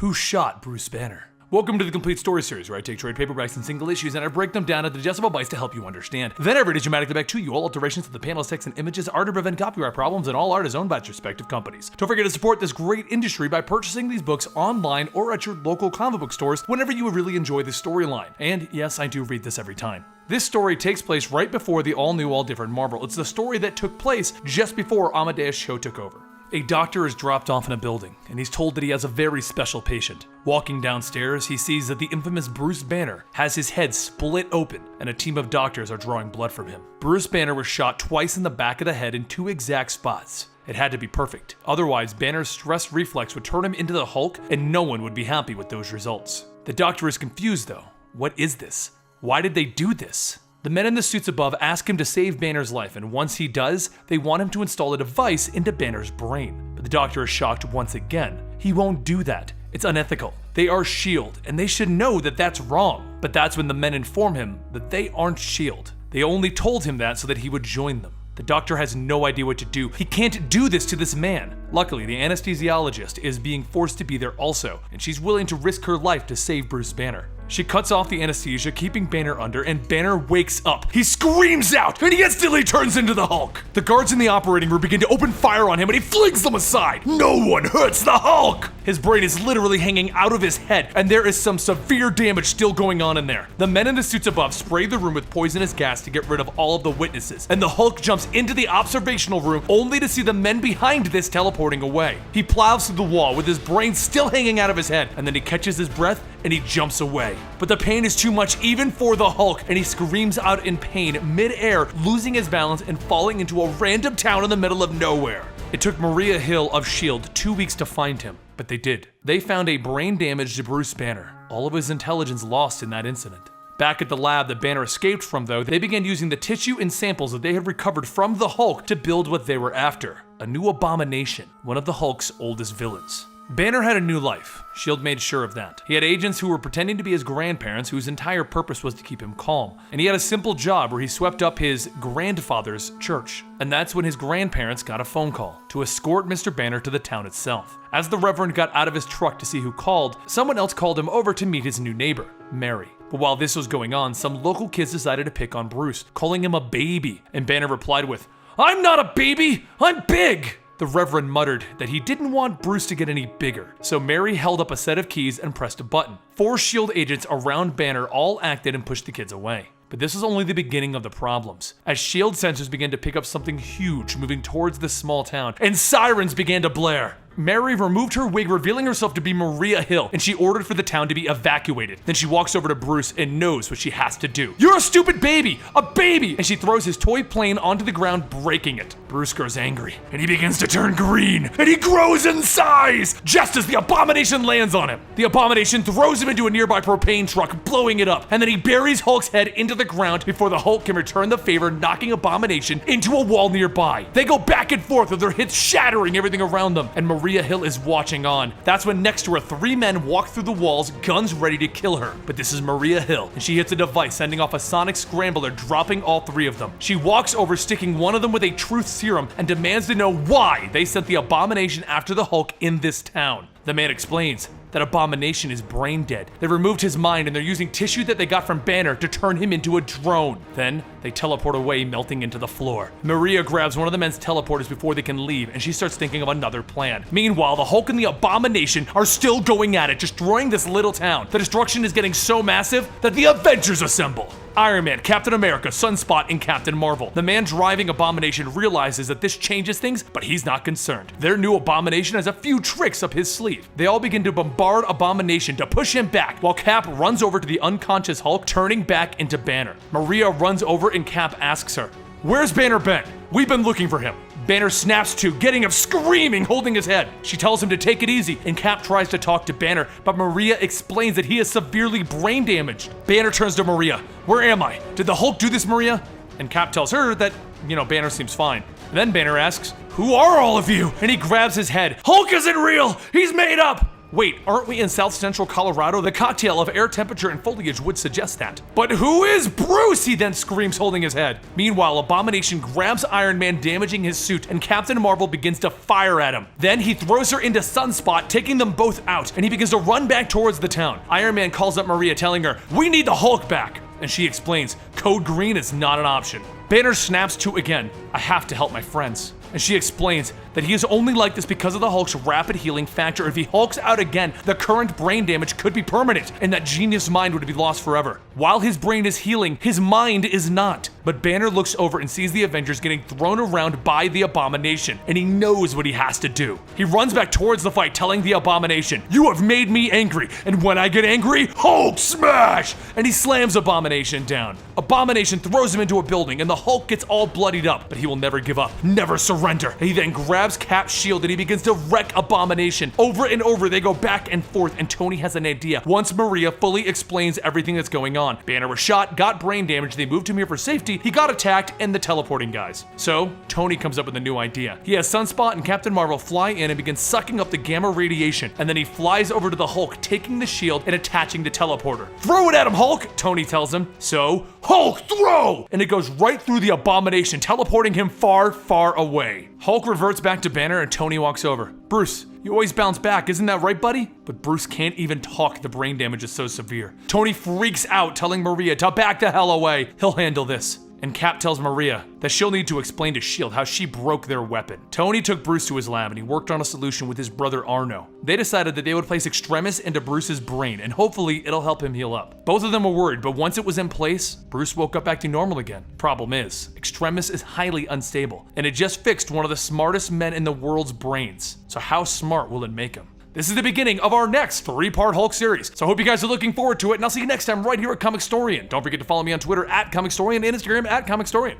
Who shot Bruce Banner? Welcome to the Complete Story Series, where I take trade paperbacks and single issues and I break them down into digestible bites to help you understand. Then I read it dramatically back to you. All alterations to the panels, text, and images are to prevent copyright problems, and all art is owned by its respective companies. Don't forget to support this great industry by purchasing these books online or at your local comic book stores whenever you would really enjoy the storyline. And yes, I do read this every time. This story takes place right before the all-new, all-different Marvel. It's the story that took place just before Amadeus Cho took over. A doctor is dropped off in a building, and he's told that he has a very special patient. Walking downstairs, he sees that the infamous Bruce Banner has his head split open, and a team of doctors are drawing blood from him. Bruce Banner was shot twice in the back of the head in 2 exact spots. It had to be perfect. Otherwise, Banner's stress reflex would turn him into the Hulk, and no one would be happy with those results. The doctor is confused, though. What is this? Why did they do this? The men in the suits above ask him to save Banner's life, and once he does, they want him to install a device into Banner's brain. But the doctor is shocked once again. He won't do that. It's unethical. They are S.H.I.E.L.D., and they should know that that's wrong. But that's when the men inform him that they aren't S.H.I.E.L.D. They only told him that so that he would join them. The doctor has no idea what to do. He can't do this to this man. Luckily, the anesthesiologist is being forced to be there also, and she's willing to risk her life to save Bruce Banner. She cuts off the anesthesia, keeping Banner under, and Banner wakes up. He screams out, and he instantly turns into the Hulk. The guards in the operating room begin to open fire on him, and he flings them aside. No one hurts the Hulk! His brain is literally hanging out of his head, and there is some severe damage still going on in there. The men in the suits above spray the room with poisonous gas to get rid of all of the witnesses, and the Hulk jumps into the observational room only to see the men behind this teleporting away. He plows through the wall with his brain still hanging out of his head, and then he catches his breath and he jumps away. But the pain is too much even for the Hulk, and he screams out in pain mid-air, losing his balance and falling into a random town in the middle of nowhere. It took Maria Hill of S.H.I.E.L.D. 2 weeks to find him, but they did. They found a brain-damaged Bruce Banner, all of his intelligence lost in that incident. Back at the lab that Banner escaped from, though, they began using the tissue and samples that they had recovered from the Hulk to build what they were after, a new abomination, one of the Hulk's oldest villains. Banner had a new life. S.H.I.E.L.D. made sure of that. He had agents who were pretending to be his grandparents whose entire purpose was to keep him calm. And he had a simple job where he swept up his grandfather's church. And that's when his grandparents got a phone call to escort Mr. Banner to the town itself. As the Reverend got out of his truck to see who called, someone else called him over to meet his new neighbor, Mary. But while this was going on, some local kids decided to pick on Bruce, calling him a baby. And Banner replied with, "I'm not a baby, I'm big!" The Reverend muttered that he didn't want Bruce to get any bigger, so Mary held up a set of keys and pressed a button. 4 S.H.I.E.L.D. agents around Banner all acted and pushed the kids away. But this was only the beginning of the problems, as S.H.I.E.L.D. sensors began to pick up something huge moving towards this small town, and sirens began to blare. Mary removed her wig, revealing herself to be Maria Hill, and she ordered for the town to be evacuated. Then she walks over to Bruce and knows what she has to do. "You're a stupid baby! A baby!" And she throws his toy plane onto the ground, breaking it. Bruce grows angry, and he begins to turn green, and he grows in size, just as the abomination lands on him. The abomination throws him into a nearby propane truck, blowing it up, and then he buries Hulk's head into the ground before the Hulk can return the favor, knocking abomination into a wall nearby. They go back and forth with their hits shattering everything around them, and Maria Hill is watching on. That's when next to her 3 men walk through the walls, guns ready to kill her. But this is Maria Hill, and she hits a device sending off a sonic scrambler, dropping all 3 of them. She walks over, sticking one of them with a truth serum, and demands to know why they sent the abomination after the Hulk in this town. The man explains that abomination is brain dead. They removed his mind and they're using tissue that they got from Banner to turn him into a drone. Then they teleport away, melting into the floor. Maria grabs one of the men's teleporters before they can leave, and she starts thinking of another plan. Meanwhile, the Hulk and the abomination are still going at it, destroying this little town. The destruction is getting so massive that the Avengers assemble. Iron Man, Captain America, Sunspot, and Captain Marvel. The man driving Abomination realizes that this changes things, but he's not concerned. Their new Abomination has a few tricks up his sleeve. They all begin to bombard Abomination to push him back, while Cap runs over to the unconscious Hulk, turning back into Banner. Maria runs over and Cap asks her, "Where's Banner been? We've been looking for him." Banner snaps to, getting him screaming, holding his head. She tells him to take it easy, and Cap tries to talk to Banner, but Maria explains that he is severely brain damaged. Banner turns to Maria. "Where am I? Did the Hulk do this, Maria?" And Cap tells her that, Banner seems fine. And then Banner asks, "Who are all of you?" And he grabs his head. "Hulk isn't real! He's made up!" Wait, aren't we in South Central Colorado? The cocktail of air temperature and foliage would suggest that. But who is Bruce? He then screams, holding his head. Meanwhile, Abomination grabs Iron Man, damaging his suit, and Captain Marvel begins to fire at him. Then he throws her into Sunspot, taking them both out, and he begins to run back towards the town. Iron Man calls up Maria, telling her, "We need the Hulk back." And she explains, Code Green is not an option. Banner snaps to again, "I have to help my friends." And she explains that he is only like this because of the Hulk's rapid healing factor. If he hulks out again, the current brain damage could be permanent, and that genius mind would be lost forever. While his brain is healing, his mind is not. But Banner looks over and sees the Avengers getting thrown around by the Abomination, and he knows what he has to do. He runs back towards the fight, telling the Abomination, "You have made me angry, and when I get angry, Hulk smash!" And he slams Abomination down. Abomination throws him into a building, and the Hulk gets all bloodied up, but he will never give up, never surrender. He then grabs Cap's shield and he begins to wreck Abomination. Over and over, they go back and forth, and Tony has an idea. Once Maria fully explains everything that's going on, Banner was shot, got brain damage, they moved him here for safety, he got attacked, and the teleporting guys. So, Tony comes up with a new idea. He has Sunspot and Captain Marvel fly in and begin sucking up the gamma radiation, and then he flies over to the Hulk, taking the shield and attaching the teleporter. "Throw it at him, Hulk!" Tony tells him. So, Hulk, throw! And it goes right through the Abomination, teleporting him far, far away. Hulk reverts back to Banner and Tony walks over. "Bruce, you always bounce back, isn't that right, buddy?" But Bruce can't even talk, the brain damage is so severe. Tony freaks out, telling Maria to back the hell away. He'll handle this. And Cap tells Maria that she'll need to explain to S.H.I.E.L.D. how she broke their weapon. Tony took Bruce to his lab and he worked on a solution with his brother Arno. They decided that they would place Extremis into Bruce's brain and hopefully it'll help him heal up. Both of them were worried, but once it was in place, Bruce woke up acting normal again. Problem is, Extremis is highly unstable and it just fixed one of the smartest men in the world's brains. So how smart will it make him? This is the beginning of our next 3-part Hulk series. So I hope you guys are looking forward to it, and I'll see you next time right here at Comicstorian. Don't forget to follow me on Twitter at Comicstorian and Instagram at Comicstorian.